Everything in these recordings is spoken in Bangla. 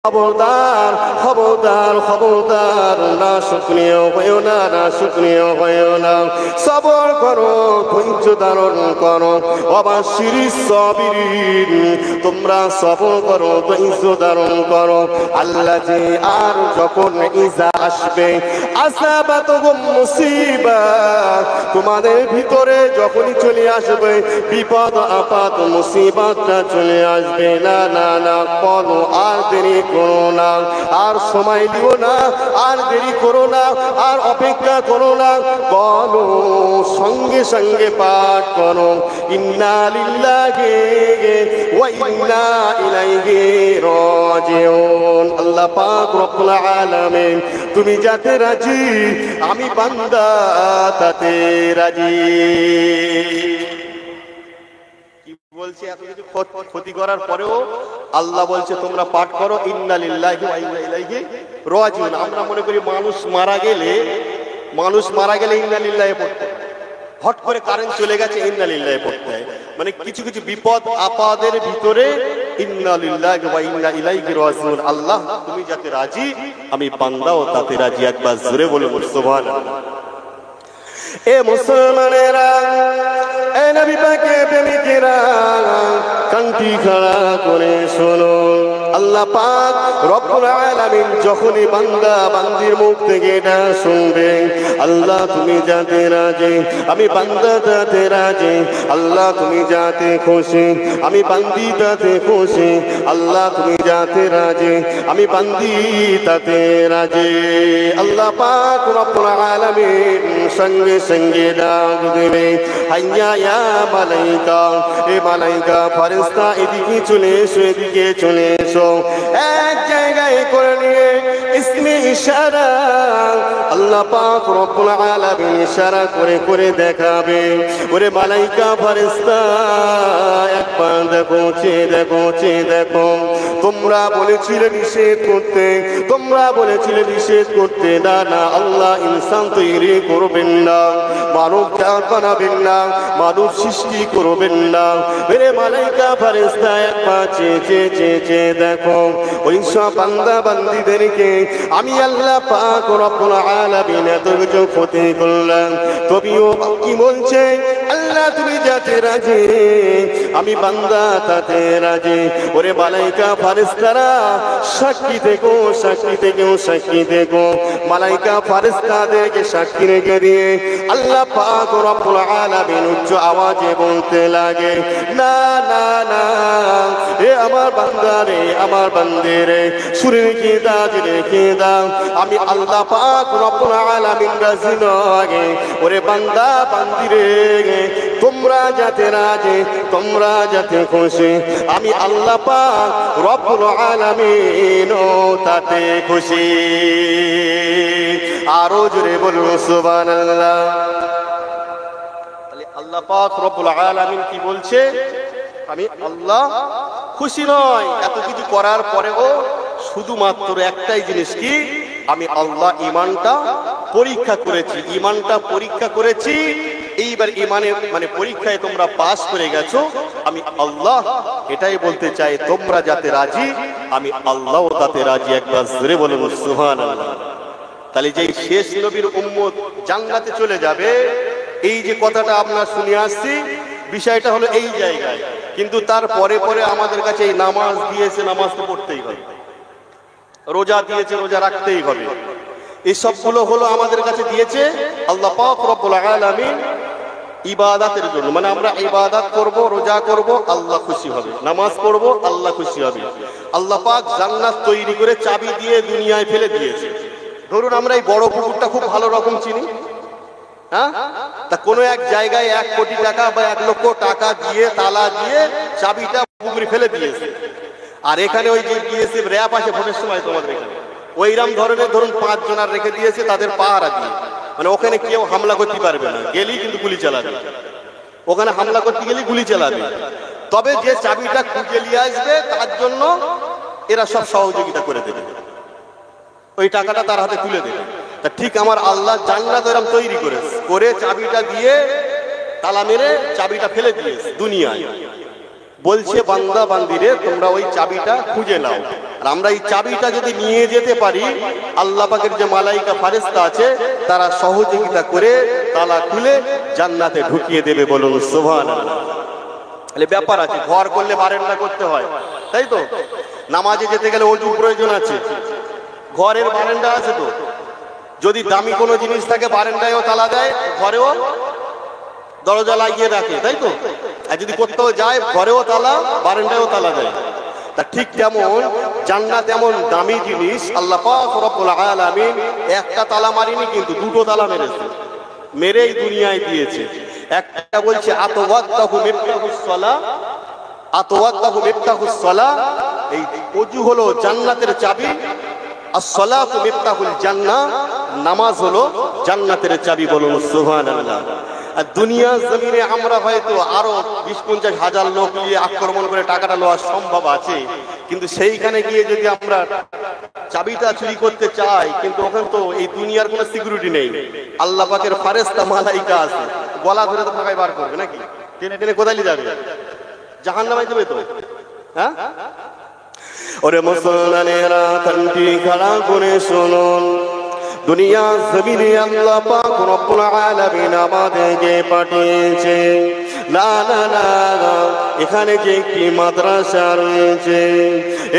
খবরদার খবরদার খবরদার, না শুকনিয় হয়েও না, না শুকনিয় হয়েও না। সবর করো, ধৈর্য ধারণ করো। অবাশিরিস সাবিরিন, তোমরা সবর করো, ধৈর্য ধারণ করো। আল্লাহ যে আর যখন ইজা আসবে, আসাবাতুহুম মুসিবা, তোমাদের ভিতরে যখনই চলে আসবে বিপদ আপদ মুসিবতটা চলে আসবে, না না না কোনো আর দেরি করো না, আর সময় দিও না, আর দেরি করো না, আর অপেক্ষা করো না, বলো সঙ্গে সঙ্গে পাঠ করো, ইন্না লিল্লাহি ওয়া ইন্না ইলাইহি রাজিউন। আল্লাহ পাক রব্বুল আলামিন, তুমি যাতে রাজি আমি বান্দা তাতে রাজি। বলছে এত কিছু ক্ষতি করার পরেও আল্লাহ বলছে তোমরা পাঠ করো ইন্না লিল্লাহি ওয়া ইন্না ইলাইহি রাজিউন। আমরা মনে করি মানুষ মারা গেলে ইন্না লিল্লাহি পড়তে, হট করে কারেন্ট চলে গেছে ইন্না লিল্লাহি পড়তে, মানে কিছু কিছু বিপদ আপদের ভিতরে ইন্না লিল্লাহি ওয়া ইন্না ইলাইহি রাজিউন। আল্লাহ তুমি যাতে রাজি আমি বান্দাও তাতে রাজি। একবার জোরে বলুন সুবহানাল্লাহ। এ মুসলমানেরা, এ নবী পাকের প্রেমিকেরা, কান্তি খাড়া করে শোনো, আল্লাহ পাক রব্বুল আলামিন যখনই বান্দা বান্দির মুখ থেকে এটা শুনবে, আল্লাহ তুমি যাতে রাজি আমি বান্দা তাতে রাজি, আল্লাহ তুমি যাতে খুশি আমি বান্দি তাতে খুশি, আল্লাহ তুমি যাতে রাজি আমি বান্দি তাতে রাজি। আল্লাহ পাক রব্বুল আলামিন সঙ্গে সঙ্গে ডাক দেবে, হাইয়া ইয়া মালাইকা, এ মালাইকা ফেরেশতা এদিকে চলে এসো, এদিকে চলে এসো। এক জায়গায় করে নিয়ে ইসমে ইশারা আল্লাহ পাক রব্বুল আলামিন ইশারা করে করে দেখাবে, ওরে মালাইকা ফেরেশতা একবার দেখো, চেয়ে দেখো, চেয়ে দেখো, তোমরা বলেছিলে নিষেধ করতে, তোমরা বলেছিলে নিষেধ করতে, না না আল্লাহ ইনসান তৈরি করবেন না, মানব জাত বানাবেন না, মানব সৃষ্টি করবেন না। ওরে মালাইকা ফেরেশতা একবার চেয়ে চেয়ে চেয়ে চেয়ে দেখো, ওই সব বান্দা বান্দীদেরকে আমি আল্লাহ পাক রব্বুল আলামিন এত কিছু ক্ষতি করলাম, তবেও কি বলছে, আল্লাহ তুমি যাতে রাজি আমি বান্দা তাতে রাজি। ওরে মালাইকা ফেরেশতারা সাক্ষী থেকো, সাক্ষী থেকো, সাক্ষী থেকো। মালাইকা ফেরেশতাদেরকে সাক্ষী রেখে দিয়ে আল্লাহ পাক রব্বুল আলামিন উচ্চ আওয়াজে বলতে লাগে, না না না, এ আমার বান্দা রে, আমার বান্দে রে, শুনে রেখে দাও, রেখে দাও, আমি আল্লাহ পাক রব্বুল আলামিন রাজি নয়। ওরে বান্দা বান্দি রে, তোমরা যাতে রাজি, তোমরা যাতে খুশি, আমি আল্লাহ পাক রব্বুল আলামিন তাতে খুশি। আরো জোরে বলুন সুবহানাল্লাহ। তাহলে আল্লাহ পাক রব্বুল আলামিন কি বলছে, আমি আল্লাহ খুশি নয় এত কিছু করার পরেও, শুধুমাত্র একটাই জিনিস কি, আমি আল্লাহ ইমানটা পরীক্ষা করেছি, ইমানটা পরীক্ষা করেছি, এইবার ইমানের মানে পরীক্ষায় তোমরা পাস করে গেছো, আমি আল্লাহ এটাই বলতে চাই তোমরা যাতে রাজি আমি আল্লাহ তাতে রাজি। একবার জোরে বলুন সুবহানাল্লাহ। তাহলে যেই শেষ নবীর উম্মত জান্নাতে চলে যাবে, এই যে কথাটা আমরা শুনে আসছি, বিষয়টা হলো এই জায়গায়, কিন্তু তার পরে পরে আমাদের কাছে এই নামাজ দিয়েছে, নামাজ তো পড়তেই হবে, রোজা দিয়েছে, রোজা রাখতেই হবে, এই সবগুলো হলো আমাদের কাছে দিয়েছে আল্লাহ পাক রব্বুল আলামিন ইবাদতের জন্য, মানে আমরা ইবাদত করব, রোজা করব, আল্লাহ খুশি হবে, নামাজ পড়ব, আল্লাহ খুশি হবে। আল্লাহ পাক জান্নাত তৈরি করে চাবি দিয়ে দুনিয়ায় ফেলে দিয়েছে। ধরুন আমরা এই বড় পুকুরটা খুব ভালো রকম চিনি, হ্যাঁ, তা কোনো এক জায়গায় 1 কোটি টাকা বা 1 লক্ষ টাকা দিয়ে তালা দিয়ে চাবিটা পুকুরে ফেলে দিয়েছে, আর এখানে ওই যে বিএসএফ র‍্যাব আসে ভোটের সময় তোমাদের এখানে, ওইরকম ধরনের ধরুন 5 জনার রেখে দিয়েছে তাদের পাহারা দিয়ে, মানে ওখানে কেউ হামলা করতে পারবে না, গেলেই কিন্তু গুলি চালাবে, ওখানে হামলা করতে গেলেই গুলি চালাবে। তবে যে চাবিটা খুঁজে নিয়ে আসবে তার জন্য এরা সব সহযোগিতা করে দেবে, ওই টাকাটা তার হাতে তুলে দেবে। তা ঠিক আমার আল্লাহ জান্নাত এরকম তৈরি করে চাবিটা দিয়ে তালা মেরে চাবিটা ফেলে দিয়েছে দুনিয়ায়, বলছে বান্দা বান্দিরে তোমরা ওই চাবিটা খুঁজে নাও। আর আমরা এই চাবিটা যদি নিয়ে যেতে পারি, আল্লাহ পাকের যে মালাইকা ফারেস্তা আছে তারা সহযোগিতা করে তালা খুলে জান্নাতে ঢুকিয়ে দেবে। বলুন সুবহানাল্লাহ। তাহলে ব্যাপার আছে, ঘর করলে বারান্দা করতে হয়, তাই তো? নামাজে যেতে গেলে ওযু প্রয়োজন আছে, ঘরের বারান্দা আছে তো। যদি দামি কোনো জিনিস থাকে বারান্দায়ও তালা দেয়, ঘরেও দরজা লাগিয়ে রাখে, তাই তো? আর যদি কোথাও যায় ঘরেও তালা, বারান্দায়ও তালা দেয়। তা ঠিক তেমন জান্নাত এমন দামি জিনিস, আল্লাহ পাক রব্বুল আলামিন একটা তালা মারিনি, কিন্তু দুটো তালা মেরেছে, মেরেই দুনিয়ায় দিয়েছে। একটা বলছে আতওয়াক্তাহু মিফতাহুস সালাহ, আতওয়াক্তাহু মিফতাহুস সালাহ, এই ওযু হলো জান্নাতের চাবি। as-সালাতু মিফতাহুল জান্নাহ, নামাজ হলো জান্নাতের চাবি। বলুন সুবহানাল্লাহ। আর দুনিয়া জমিনে আমরা হয়তো আরো 20-50 হাজার লোক নিয়ে আক্রমণ করে টাকাটা নেওয়া সম্ভব আছে, কিন্তু সেইখানে গিয়ে যদি আমরা চাবিটা চুরি করতে চাই, কিন্তু ওখানে তো এই দুনিয়ার কোনো সিকিউরিটি নেই। আল্লাহ পাকের ফারেস্তা মালাইকা আছে, গলা ধরে তো ফাঁকায় বার করবে নাকি? টেনে টেনে কোথায় নিয়ে যাবে? জাহান্নামে যাবে তো। হ্যাঁ, ওরে মুসলমানেরা কানটি খাড়া করে শুনুন, দুনিয়া জমিনে আল্লাহ পাক রব্বুল আলামিন আমাদেরকে পাঠিয়েছে। না না না, এখানে যে একটি মাদ্রাসা রয়েছে,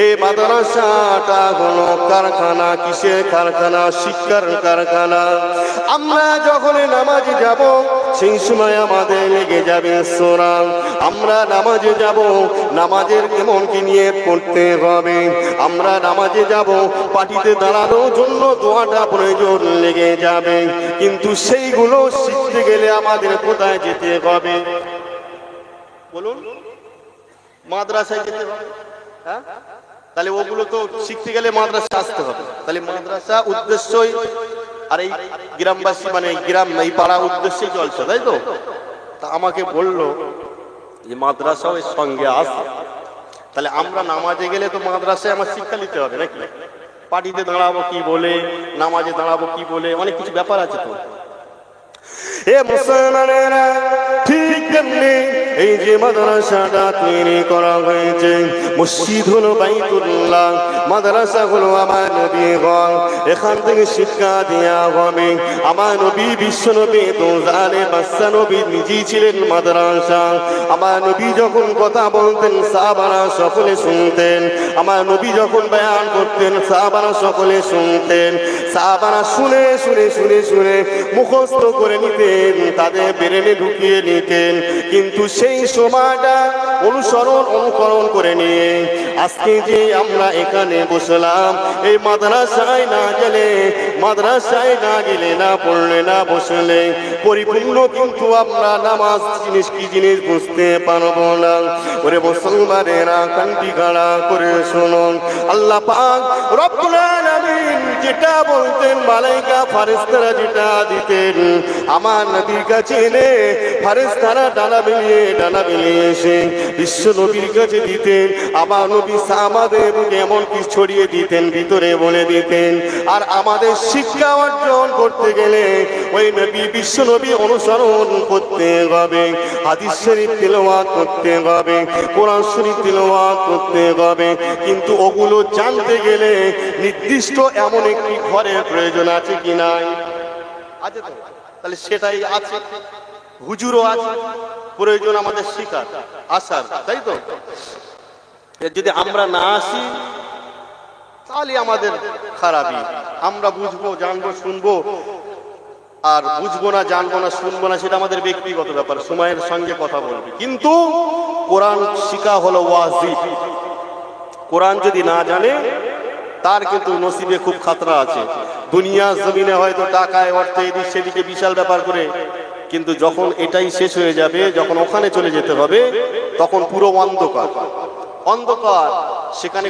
এই মাদ্রাসাটা হলো কারখানা। কিসের কারখানা? শিক্ষার কারখানা। আমরা যখন নামাজে যাব, সেই সময় আমাদের লেগে যাবে সূরা। আমরা নামাজে যাব, নামাজের কেমন কি নিয়ত করতে হবে। আমরা নামাজে যাব, পাটিতে দাঁড়ানোর জন্য দোয়াটা প্রয়োজন লেগে যাবে, কিন্তু সেইগুলো শিখতে গেলে আমাদের কোথায় যেতে হবে? বলুন, মাদ্রাসায় যেতে হবে। হ্যাঁ, তাহলে ওগুলো তো শিখতে গেলে মাদ্রাসা আসতে হবে। তাহলে মাদ্রাসা উদ্দেশ্যই, আর এই গ্রামবাসী মানে গ্রাম এই পাড়া উদ্দেশ্যেই চলছে, তাই তো? তা আমাকে বললো যে মাদ্রাসাও এর সঙ্গে আসে, তাহলে আমরা নামাজে গেলে তো মাদ্রাসায় আমার শিক্ষা নিতে হবে নাকি? পাটিতে দাঁড়াবো কি বলে, নামাজে দাঁড়াবো কি বলে, অনেক কিছু ব্যাপার আছে তো। এ মুসলমানেরা, ঠিক তেমনি এই যে মাদ্রাসাটা তৈরি করা হয়েছে, মসজিদ হলো বাইতুল্লাহ, মাদ্রাসা হলো আমার নবী ঘর। এখান থেকে শিক্ষা দেয়া হবে। আমার নবী বিশ্ব নবী তো জানে, বাদশা নবী নিজেই ছিলেন মাদ্রাসা। আমার নবী যখন কথা বলতেন সাহাবারা সকলে শুনতেন। আমার নবী যখন বয়ান করতেন সাহাবারা সকলে শুনতেন। সাহাবারা শুনে শুনে শুনে শুনে মুখস্থ করে নিতেন, তাদের ব্রেনে ঢুকিয়ে নিতেন। কিন্তু সেই সময়টা অনুকরণ করে নিয়ে আজকে যে আমরা এখানে বসলাম, এই মাদ্রাসায় না গেলে, মাদ্রাসায় না গেলে, না পড়লে, না বসলে পরিপূর্ণ কিন্তু আমরা নামাজ জিনিস কি জিনিস বুঝতে পারবো না। ওরে মুসলমানেরা কান্তি খাড়া করে শুনুন, আল্লাহ পাক রব্বুল আলামিন যেটা বলতেন, মালাইকা ফারেস্তারা যেটা দিতেন, আমার নবীর কাছে এনে ফারেস্তারা ডানা বেলিয়ে এসে বিশ্ব নবীর কাছে দিতেন। আমার নবী সাহাবাদের এমন কি ছড়িয়ে দিতেন, ভিতরে বলে দিতেন। আর আমাদের শিক্ষা অর্জন করতে গেলে ওই নবী বিশ্ব নবী অনুসরণ করতে হবে, হাদিস শরীফ তিলাওয়াত করতে হবে, কোরআন শরীফ তিলাওয়াত করতে হবে। কিন্তু ওগুলো জানতে গেলে নির্দিষ্ট এমন একটি ঘরের প্রয়োজন আছে কি নাই? আছে তো? তাহলে সেটাই আছে, হুজুরও আছে, প্রয়োজন আমাদের শিখার আসার, তাই তো? যদি আমরা না আসি তাহলে আমাদের খারাপই। আমরা বুঝবো, জানবো, শুনবো, আর বুঝবো না, জানবো না, শুনবো না, সেটা আমাদের ব্যক্তিগত ব্যাপার, সময়ের সঙ্গে কথা বলবে। কিন্তু কোরআন শিখা হলো ওয়াজিব। কোরআন যদি না জানে তার কিন্তু নসিবে খুব খাতরা আছে। দুনিয়া জমিনে হয়তো টাকায় অর্থে এদিক সেদিকে বিশাল ব্যাপার করে, কিন্তু যখন এটাই শেষ হয়ে যাবে, যখন ওখানে চলে যেতে হবে, তখন পুরো অন্ধকার, অন্ধকার, সেখানে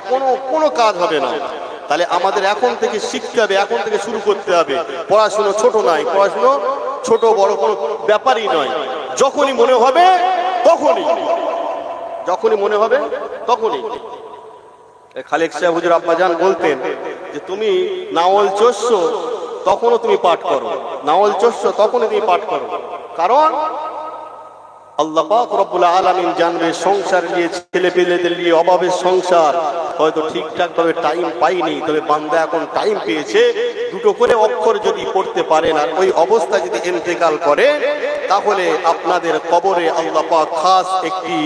কোনো কাজ হবে না। তাহলে আমাদের এখন থেকে শিখতে হবে, এখন থেকে শুরু করতে হবে। পড়াশুনো ছোট নয়, পড়াশুনো ছোট বড় কোনো ব্যাপারই নয়। যখনই মনে হবে তখনই, যখনই মনে হবে তখনই। খালেক সাহেব হুজুর আব্বাজান বলতেন যে তুমি নাওয়াল চষছো তখনও তুমি পাঠ করো, নাওয়াল চষছো তখনই তুমি পাঠ করো। কারণ আল্লাহ পাক রব্বুল আলামিন জানবে সংসার নিয়ে, ছেলে পেলেদের নিয়ে অভাবের সংসার, হয়তো ঠিকঠাক ভাবে টাইম পাইনি, তবে বান্দা এখন টাইম পেয়েছে, দুটো করে অক্ষর যদি পড়তে পারেন আর ওই অবস্থায় যদি ইন্তেকাল করে, তাহলে আপনাদের কবরে আল্লাহ পাক খাস একটি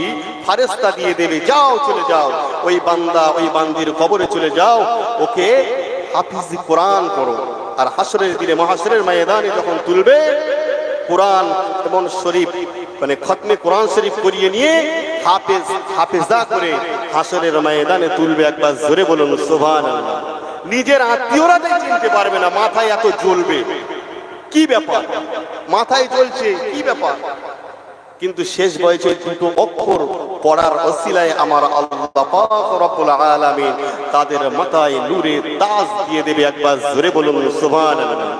ফেরেশতা দিয়ে দেবে, যাও চলে যাও ওই বান্দা ওই বান্দির কবরে চলে যাও, ওকে হাফিজ কোরআন করো। আর হাসরের দিনে মহাশরের ময়দানে যখন তুলবে, কোরআন এবং শরীফ মানে খতমে কোরআন শরীফ করিয়ে নিয়ে হাফেজা করে হাসরের ময়দানে তুলবে। একবার জোরে বলুন সুবহানাল্লাহ। নিজের আত্মীয়রা চিনতে পারবে না, মাথায় এত জ্বলবে, কি ব্যাপার মাথায় জ্বলছে, কি ব্যাপার, কিন্তু শেষ বয়সে দুটো অক্ষর পড়ার ওসিলায় আমার আল্লাহ পাক রব্বুল আলামিন তাদের মাথায় নূরের তাজ দিয়ে দেবে। একবার জোরে বলুন সুবহানাল্লাহ।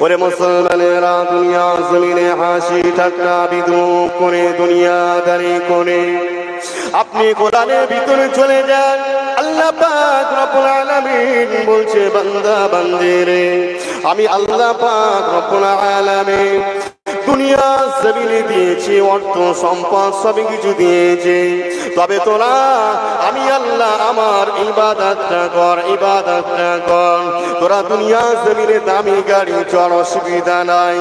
ওরে মুসলমানেরা, দুনিয়া জমিনে হাসি ঠাট্টা বিদ্রুপ করে দুনিয়াদারি করে আপনি কোরআনের ভিতরে চলে যান। আল্লাহ পাক রব্বুল আলামিন বলছে, বান্দা বান্দিরে, আমি আল্লাহ পাক রব্বুল আলামিন দুনিয়া জমিনে দিয়েছি, অর্থ সম্পদ সবই কিছু দিয়েছে, তবে তোরা আমি আল্লাহ আমার ইবাদতটা কর, ইবাদতটা কর। তোরা দুনিয়া জমিনে দামি গাড়ি চড়, অসুবিধা নাই।